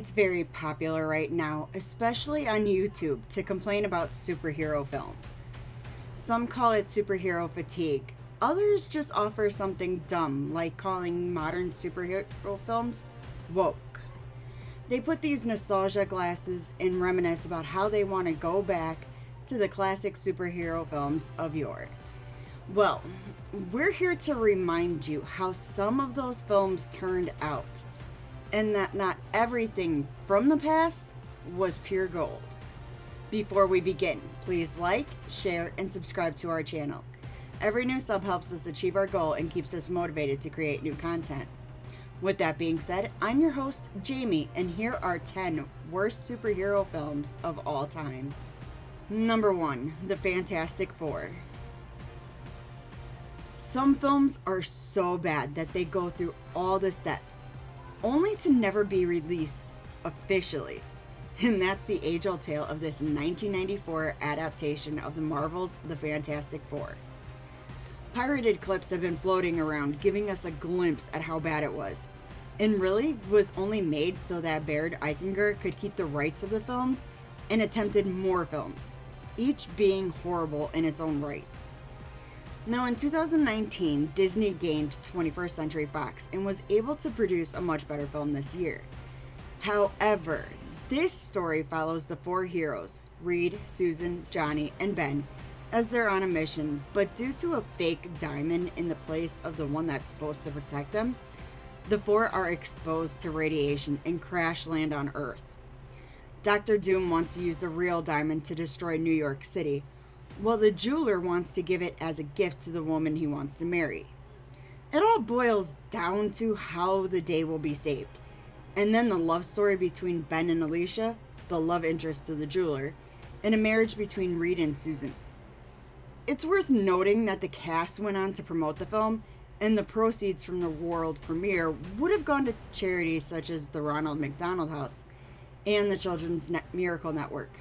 It's very popular right now, especially on YouTube, to complain about superhero films. Some call it superhero fatigue. Others just offer something dumb, like calling modern superhero films woke. They put these nostalgia glasses and reminisce about how they want to go back to the classic superhero films of yore. Well, we're here to remind you how some of those films turned out, and that not everything from the past was pure gold. Before we begin, please like, share, and subscribe to our channel. Every new sub helps us achieve our goal and keeps us motivated to create new content. With that being said, I'm your host, Jamie, and here are 10 worst superhero films of all time. Number 1, The Fantastic Four. Some films are so bad that they go through all the steps, only to never be released officially. And that's the age-old tale of this 1994 adaptation of the Marvel's The Fantastic Four. Pirated clips have been floating around, giving us a glimpse at how bad it was, and really was only made so that Baird Eichinger could keep the rights of the films and attempted more films, each being horrible in its own rights. Now in 2019, Disney gained 21st Century Fox and was able to produce a much better film this year. However, this story follows the four heroes, Reed, Susan, Johnny, and Ben, as they're on a mission, but due to a fake diamond in the place of the one that's supposed to protect them, the four are exposed to radiation and crash land on Earth. Dr. Doom wants to use the real diamond to destroy New York City, while the jeweler wants to give it as a gift to the woman he wants to marry. It all boils down to how the day will be saved, and then the love story between Ben and Alicia, the love interest to the jeweler, and a marriage between Reed and Susan. It's worth noting that the cast went on to promote the film, and the proceeds from the world premiere would have gone to charities such as the Ronald McDonald House and the Children's Miracle Network.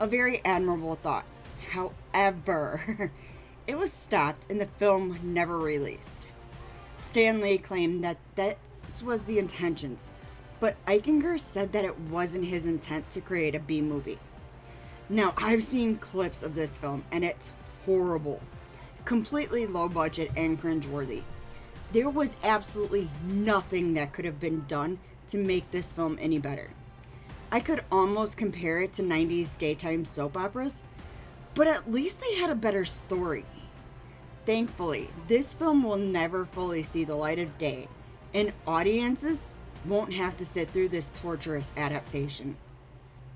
A very admirable thought. However, it was stopped and the film never released. Stan Lee claimed that this was the intentions, but Eichinger said that it wasn't his intent to create a B movie. Now, I've seen clips of this film and it's horrible. Completely low budget and cringeworthy. There was absolutely nothing that could have been done to make this film any better. I could almost compare it to 90s daytime soap operas, but at least they had a better story. Thankfully, this film will never fully see the light of day, and audiences won't have to sit through this torturous adaptation.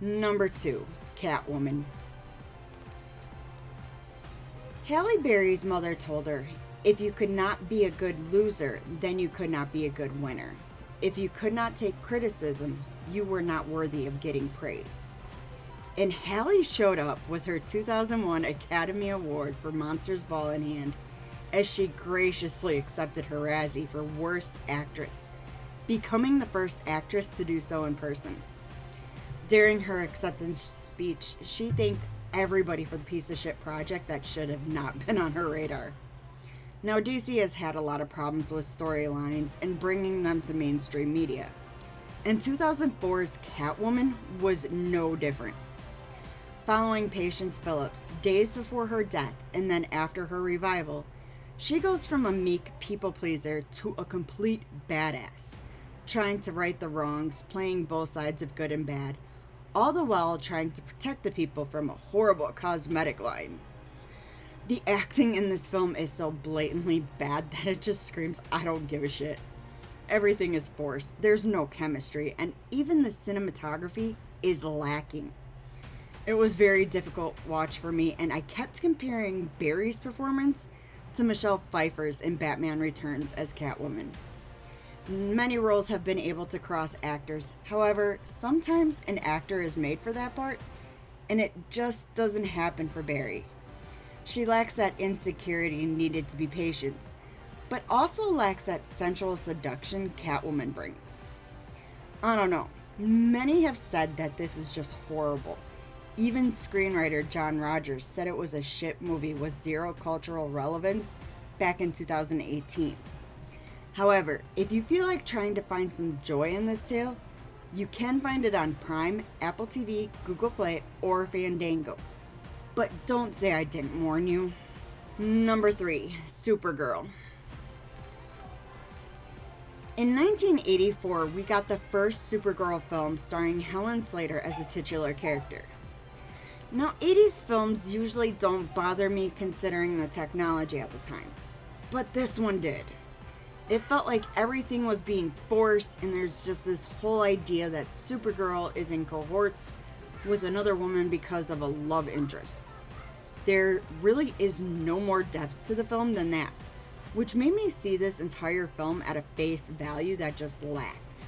Number 2, Catwoman. Halle Berry's mother told her, if you could not be a good loser, then you could not be a good winner. If you could not take criticism, you were not worthy of getting praise. And Halle showed up with her 2001 Academy Award for Monsters Ball in hand, as she graciously accepted her Razzie for Worst Actress, becoming the first actress to do so in person. During her acceptance speech, she thanked everybody for the piece of shit project that should have not been on her radar. Now, DC has had a lot of problems with storylines and bringing them to mainstream media, and 2004's Catwoman was no different. Following Patience Phillips, days before her death and then after her revival, she goes from a meek people pleaser to a complete badass, trying to right the wrongs, playing both sides of good and bad, all the while trying to protect the people from a horrible cosmetic line. The acting in this film is so blatantly bad that it just screams, I don't give a shit. Everything is forced, there's no chemistry, and even the cinematography is lacking. It was very difficult watch for me, and I kept comparing Barry's performance to Michelle Pfeiffer's in Batman Returns as Catwoman. Many roles have been able to cross actors. However, sometimes an actor is made for that part, and it just doesn't happen for Barry. She lacks that insecurity needed to be Patience, but also lacks that sensual seduction Catwoman brings. I don't know. Many have said that this is just horrible. Even screenwriter John Rogers said it was a shit movie with zero cultural relevance back in 2018. However, if you feel like trying to find some joy in this tale, You can find it on Prime, Apple TV, Google Play, or Fandango. But don't say I didn't warn you. Number 3, Supergirl. In 1984, we got the first Supergirl film starring Helen Slater as a titular character. Now, 80s films usually don't bother me considering the technology at the time, but this one did. It felt like everything was being forced, and there's just this whole idea that Supergirl is in cohorts with another woman because of a love interest. There really is no more depth to the film than that, which made me see this entire film at a face value that just lacked.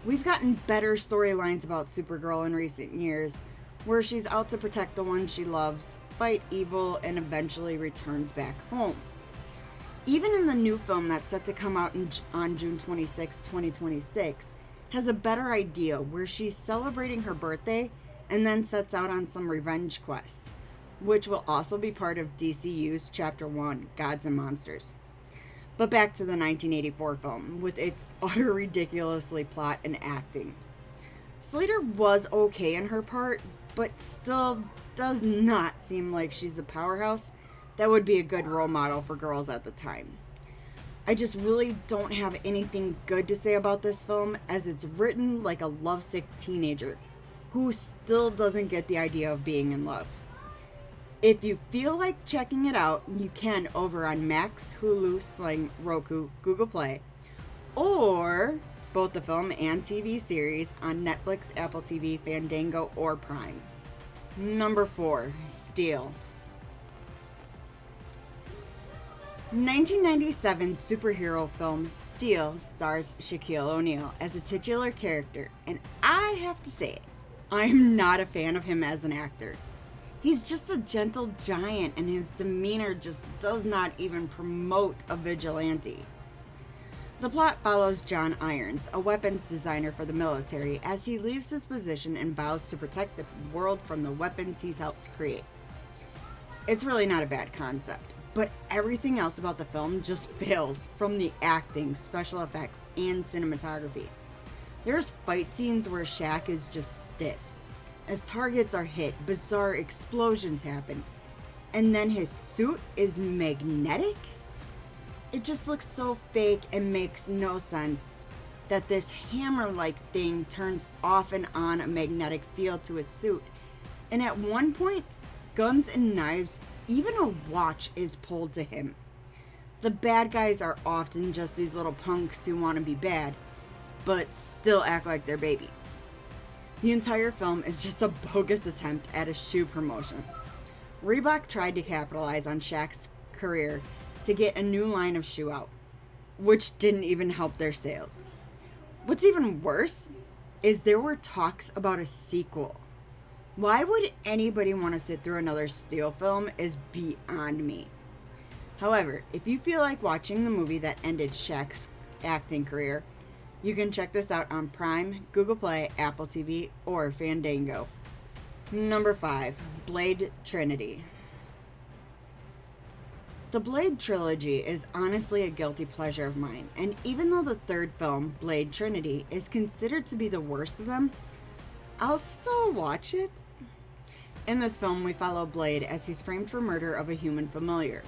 We've gotten better storylines about Supergirl in recent years, where she's out to protect the one she loves, fight evil, and eventually returns back home. Even in the new film that's set to come out on June 26, 2026, has a better idea where she's celebrating her birthday and then sets out on some revenge quest, which will also be part of DCU's Chapter 1, Gods and Monsters. But back to the 1984 film, with its utter ridiculously plot and acting. Slater was okay in her part, but still does not seem like she's a powerhouse that would be a good role model for girls at the time. I just really don't have anything good to say about this film, as it's written like a lovesick teenager who still doesn't get the idea of being in love. If you feel like checking it out, you can over on Max, Hulu, Sling, Roku, Google Play, or both the film and TV series on Netflix, Apple TV, Fandango, or Prime. Number 4, Steel. 1997 superhero film Steel stars Shaquille O'Neal as a titular character, and I have to say, I'm not a fan of him as an actor. He's just a gentle giant, and his demeanor just does not even promote a vigilante. The plot follows John Irons, a weapons designer for the military, as he leaves his position and vows to protect the world from the weapons he's helped create. It's really not a bad concept, but everything else about the film just fails, from the acting, special effects, and cinematography. There's fight scenes where Shaq is just stiff. As targets are hit, bizarre explosions happen, and then his suit is magnetic? It just looks so fake and makes no sense that this hammer-like thing turns off and on a magnetic field to his suit, and at one point, guns and knives, even a watch is pulled to him. The bad guys are often just these little punks who want to be bad, but still act like they're babies. The entire film is just a bogus attempt at a shoe promotion. Reebok tried to capitalize on Shaq's career to get a new line of shoe out, which didn't even help their sales. What's even worse is there were talks about a sequel. Why would anybody want to sit through another Steel film is beyond me. However, if you feel like watching the movie that ended Shaq's acting career, you can check this out on Prime, Google Play, Apple TV, or Fandango. Number 5, Blade Trinity. The Blade trilogy is honestly a guilty pleasure of mine, and even though the third film, Blade Trinity, is considered to be the worst of them, I'll still watch it. In this film, we follow Blade as he's framed for murder of a human familiar.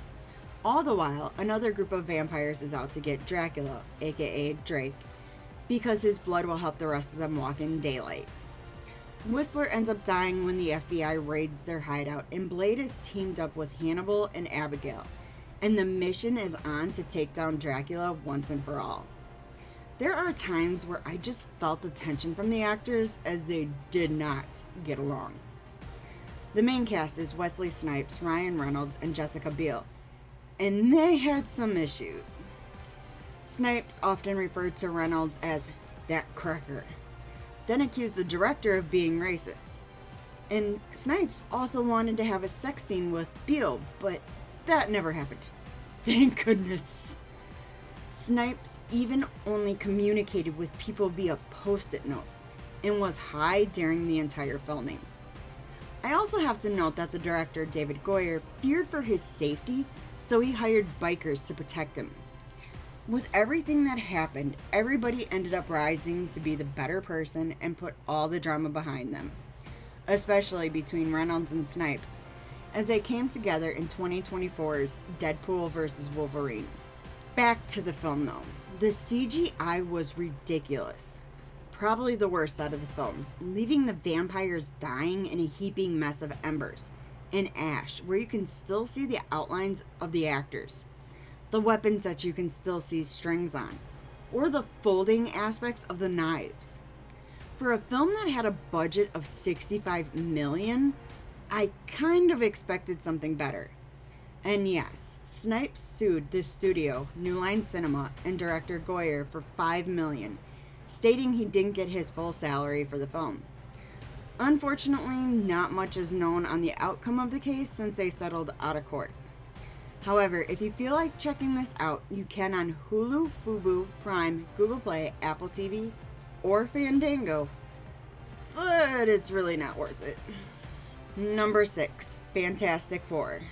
All the while, another group of vampires is out to get Dracula, aka Drake, because his blood will help the rest of them walk in daylight. Whistler ends up dying when the FBI raids their hideout, and Blade is teamed up with Hannibal and Abigail, and the mission is on to take down Dracula once and for all. There are times where I just felt the tension from the actors as they did not get along. The main cast is Wesley Snipes, Ryan Reynolds, and Jessica Biel, and they had some issues. Snipes often referred to Reynolds as that cracker, then accused the director of being racist. And Snipes also wanted to have a sex scene with Biel, but that never happened. Thank goodness. Snipes even only communicated with people via post-it notes and was high during the entire filming. I also have to note that the director, David Goyer, feared for his safety, so he hired bikers to protect him. With everything that happened, everybody ended up rising to be the better person and put all the drama behind them, especially between Reynolds and Snipes, as they came together in 2024's Deadpool vs. Wolverine. Back to the film though. The CGI was ridiculous. Probably the worst out of the films, leaving the vampires dying in a heaping mess of embers and ash where you can still see the outlines of the actors, the weapons that you can still see strings on, or the folding aspects of the knives. For a film that had a budget of $65 million, I kind of expected something better. And yes, Snipes sued this studio, New Line Cinema, and director Goyer for $5 million, stating he didn't get his full salary for the film. Unfortunately, not much is known on the outcome of the case since they settled out of court. However, if you feel like checking this out, you can on Hulu, Fubo, Prime, Google Play, Apple TV, or Fandango, but it's really not worth it. Number 6, Fantastic Four.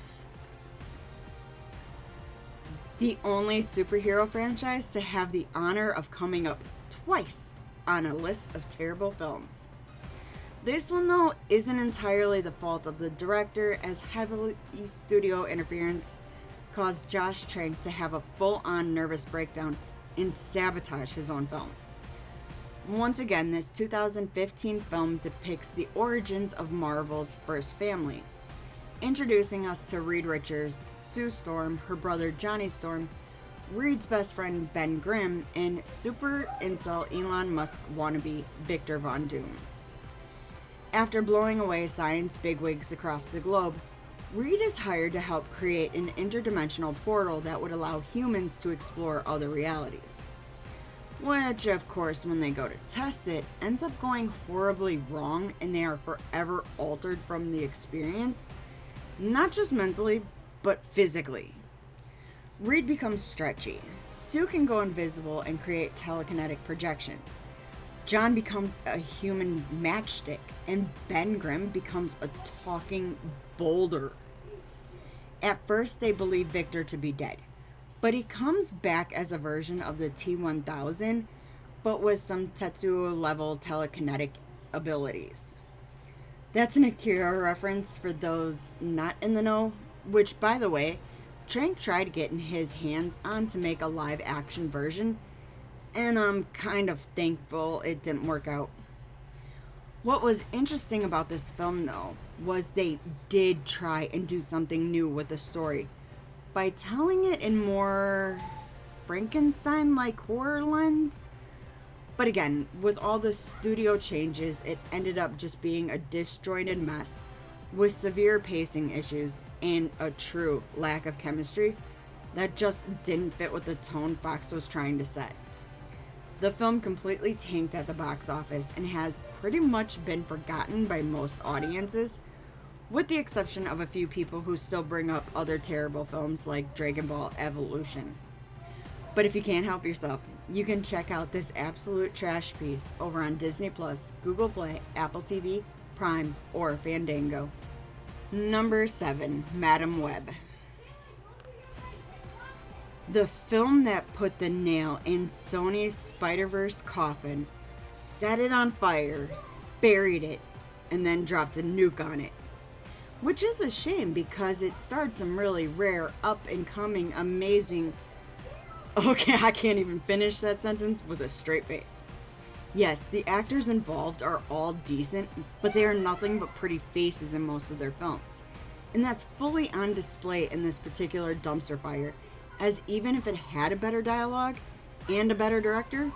The only superhero franchise to have the honor of coming up twice on a list of terrible films. This one, though, isn't entirely the fault of the director, as heavy studio interference caused Josh Trank to have a full-on nervous breakdown and sabotage his own film. Once again, this 2015 film depicts the origins of Marvel's first family, introducing us to Reed Richards, Sue Storm, her brother Johnny Storm, Reed's best friend Ben Grimm, and super incel Elon Musk wannabe Victor Von Doom. After blowing away science bigwigs across the globe, Reed is hired to help create an interdimensional portal that would allow humans to explore other realities. Which, of course, when they go to test it, ends up going horribly wrong and they are forever altered from the experience, not just mentally, but physically. Reed becomes stretchy, Sue can go invisible and create telekinetic projections, John becomes a human matchstick, and Ben Grimm becomes a talking boulder. At first, they believe Victor to be dead, but he comes back as a version of the T-1000, but with some Tetsuo-level telekinetic abilities. That's an Akira reference for those not in the know, which, by the way, Trank tried getting his hands on to make a live-action version, and I'm kind of thankful it didn't work out. What was interesting about this film, though, was they did try and do something new with the story by telling it in more Frankenstein-like horror lens. But again, with all the studio changes, it ended up just being a disjointed mess with severe pacing issues and a true lack of chemistry that just didn't fit with the tone Fox was trying to set. The film completely tanked at the box office and has pretty much been forgotten by most audiences, with the exception of a few people who still bring up other terrible films like Dragon Ball Evolution. But if you can't help yourself, you can check out this absolute trash piece over on Disney+, Google Play, Apple TV, Prime, or Fandango. Number 7, Madam Web. The film that put the nail in Sony's Spider-Verse coffin, set it on fire, buried it, and then dropped a nuke on it. Which is a shame because it starred some really rare, up-and-coming, amazing... Okay, I can't even finish that sentence with a straight face. Yes, the actors involved are all decent, but they are nothing but pretty faces in most of their films. And that's fully on display in this particular dumpster fire, as even if it had a better dialogue and a better director,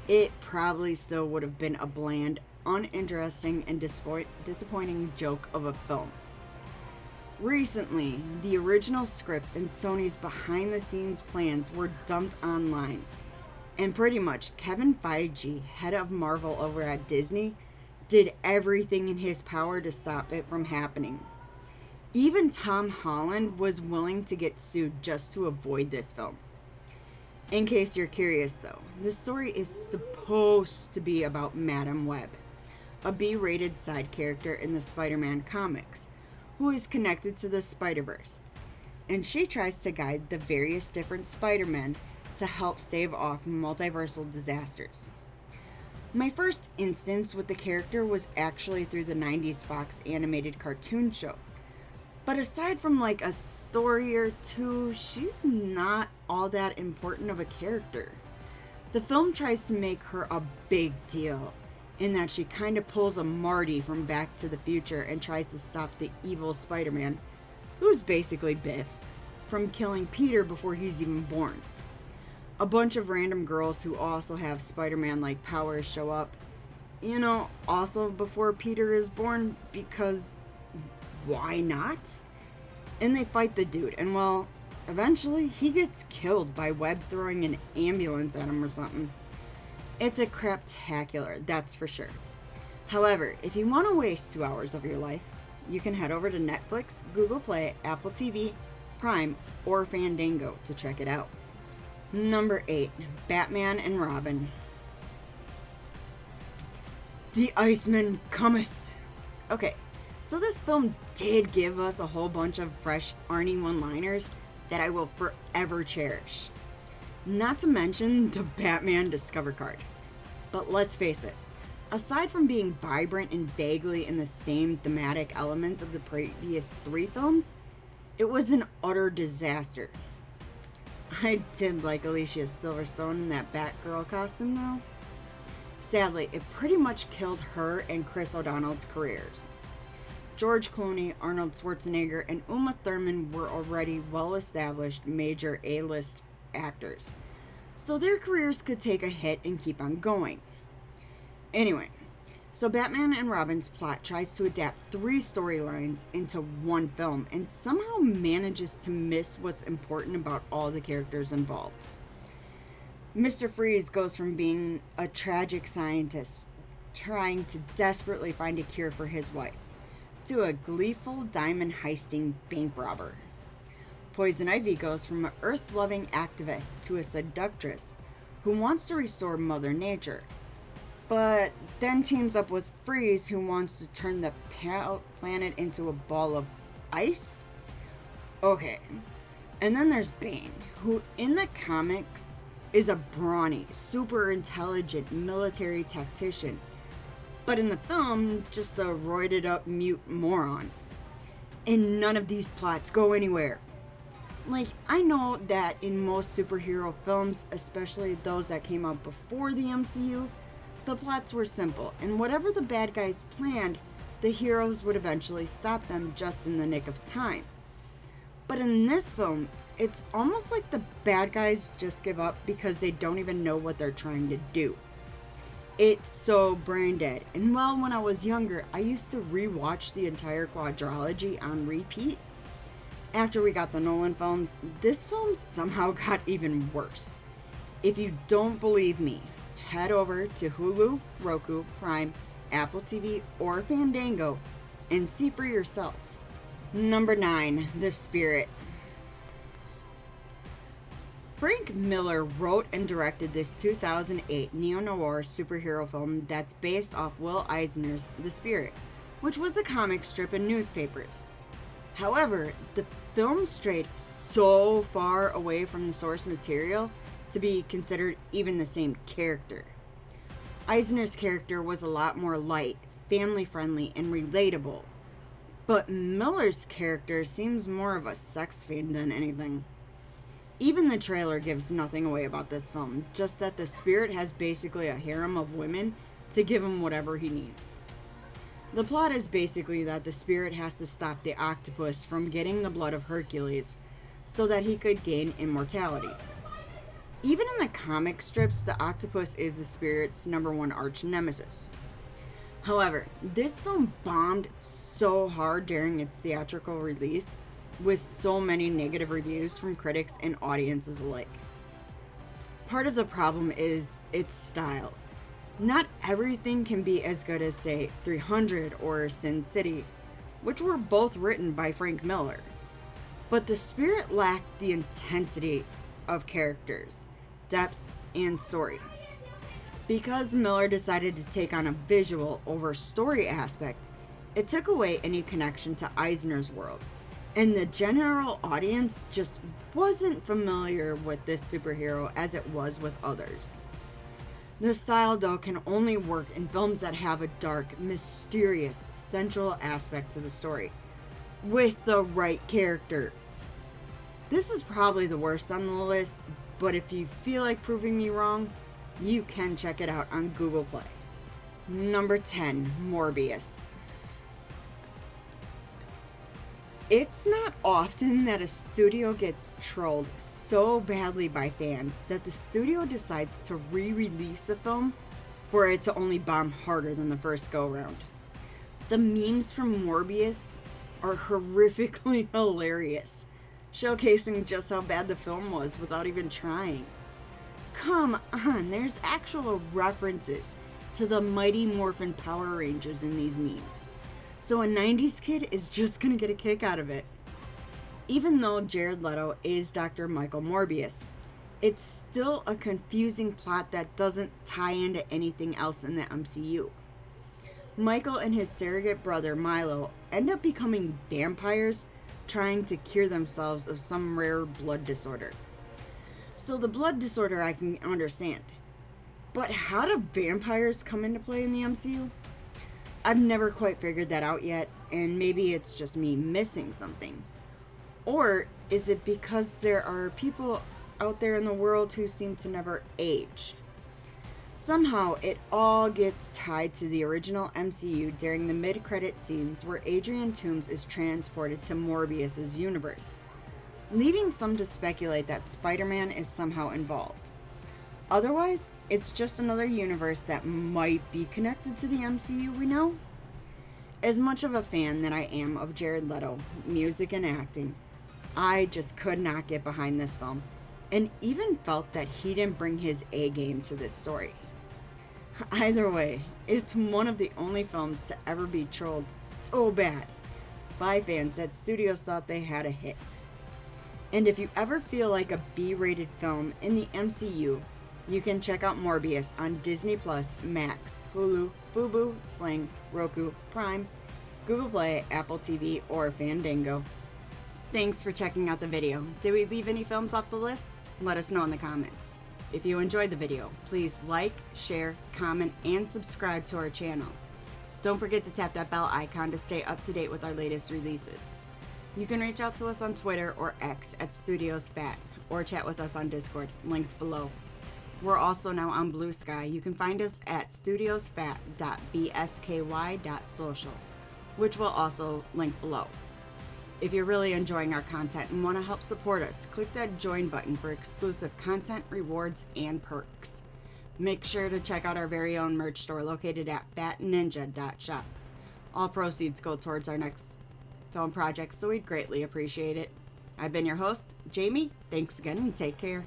it probably still would have been a bland, uninteresting, and disappointing joke of a film. Recently, the original script and Sony's behind-the-scenes plans were dumped online, and pretty much Kevin Feige, head of Marvel over at Disney, did everything in his power to stop it from happening. Even Tom Holland was willing to get sued just to avoid this film. In case you're curious though, the story is supposed to be about Madam Web, a B-rated side character in the Spider-Man comics, who is connected to the Spider-Verse, and she tries to guide the various different Spider-Men to help stave off multiversal disasters. My first instance with the character was actually through the 90s Fox animated cartoon show. But aside from like a story or two, she's not all that important of a character. The film tries to make her a big deal, in that she kind of pulls a Marty from Back to the Future and tries to stop the evil Spider-Man, who's basically Biff, from killing Peter before he's even born. A bunch of random girls who also have Spider-Man-like powers show up, also before Peter is born, because why not? And they fight the dude, and well, eventually he gets killed by Webb throwing an ambulance at him or something. It's a craptacular, that's for sure. However, if you want to waste 2 hours of your life, you can head over to Netflix, Google Play, Apple TV, Prime, or Fandango to check it out. Number 8, Batman and Robin. The Iceman cometh. Okay, so this film did give us a whole bunch of fresh Arnie one-liners that I will forever cherish. Not to mention the Batman Discover card. But let's face it, aside from being vibrant and vaguely in the same thematic elements of the previous 3 films, it was an utter disaster. I did like Alicia Silverstone in that Batgirl costume though. Sadly, it pretty much killed her and Chris O'Donnell's careers. George Clooney, Arnold Schwarzenegger, and Uma Thurman were already well-established major A-list actors, so their careers could take a hit and keep on going. Anyway, so Batman and Robin's plot tries to adapt 3 storylines into one film and somehow manages to miss what's important about all the characters involved. Mr. Freeze goes from being a tragic scientist trying to desperately find a cure for his wife to a gleeful diamond heisting bank robber. Poison Ivy goes from an earth-loving activist to a seductress who wants to restore Mother Nature, but then teams up with Freeze, who wants to turn the planet into a ball of ice? Okay. And then there's Bane, who in the comics is a brawny, super intelligent military tactician, but in the film, just a roided up mute moron. And none of these plots go anywhere. Like, I know that in most superhero films, especially those that came out before the MCU, the plots were simple, and whatever the bad guys planned, the heroes would eventually stop them just in the nick of time. But in this film, it's almost like the bad guys just give up because they don't even know what they're trying to do. It's so brain dead, and well, when I was younger, I used to rewatch the entire quadrilogy on repeat. After we got the Nolan films, this film somehow got even worse. If you don't believe me, head over to Hulu, Roku, Prime, Apple TV, or Fandango and see for yourself. Number 9, The Spirit. Frank Miller wrote and directed this 2008 neo-noir superhero film that's based off Will Eisner's The Spirit, which was a comic strip in newspapers. However, the film strayed so far away from the source material to be considered even the same character. Eisner's character was a lot more light, family-friendly, and relatable, but Miller's character seems more of a sex fiend than anything. Even the trailer gives nothing away about this film, just that the Spirit has basically a harem of women to give him whatever he needs. The plot is basically that the Spirit has to stop the octopus from getting the blood of Hercules so that he could gain immortality. Even in the comic strips, the octopus is the Spirit's #1 arch nemesis. However, this film bombed so hard during its theatrical release, with so many negative reviews from critics and audiences alike. Part of the problem is its style. Not everything can be as good as, say, 300 or Sin City, which were both written by Frank Miller. But The Spirit lacked the intensity of characters, depth, and story. Because Miller decided to take on a visual over story aspect, it took away any connection to Eisner's world, And the general audience just wasn't familiar with this superhero as it was with others. The style, though, can only work in films that have a dark, mysterious, central aspect to the story, with the right characters. This is probably the worst on the list, but if you feel like proving me wrong, you can check it out on Google Play. Number 10, Morbius. It's not often that a studio gets trolled so badly by fans that the studio decides to re-release a film for it to only bomb harder than the first go-round. The memes from Morbius are horrifically hilarious, showcasing just how bad the film was without even trying. Come on, there's actual references to the Mighty Morphin Power Rangers in these memes. So a 90s kid is just gonna get a kick out of it. Even though Jared Leto is Dr. Michael Morbius, it's still a confusing plot that doesn't tie into anything else in the MCU. Michael and his surrogate brother Milo end up becoming vampires trying to cure themselves of some rare blood disorder. So the blood disorder I can understand. But how do vampires come into play in the MCU? I've never quite figured that out yet, and maybe it's just me missing something. Or is it because there are people out there in the world who seem to never age? Somehow, it all gets tied to the original MCU during the mid-credit scenes where Adrian Toomes is transported to Morbius's universe, leading some to speculate that Spider-Man is somehow involved. Otherwise, it's just another universe that might be connected to the MCU we know. As much of a fan that I am of Jared Leto, music and acting, I just could not get behind this film, and even felt that he didn't bring his A game to this story. Either way, it's one of the only films to ever be trolled so bad by fans that studios thought they had a hit. And if you ever feel like a B-rated film in the MCU, you can check out Morbius on Disney+, Max, Hulu, Fubo, Sling, Roku, Prime, Google Play, Apple TV, or Fandango. Thanks for checking out the video. Did we leave any films off the list? Let us know in the comments. If you enjoyed the video, please like, share, comment, and subscribe to our channel. Don't forget to tap that bell icon to stay up to date with our latest releases. You can reach out to us on Twitter or X at StudiosFat, or chat with us on Discord, linked below. We're also now on Blue Sky. You can find us at studiosfat.bsky.social, which will also link below. If you're really enjoying our content and want to help support us, click that join button for exclusive content, rewards, and perks. Make sure to check out our very own merch store located at fatninja.shop. All proceeds go towards our next film project, so we'd greatly appreciate it. I've been your host, Jamie. Thanks again and take care.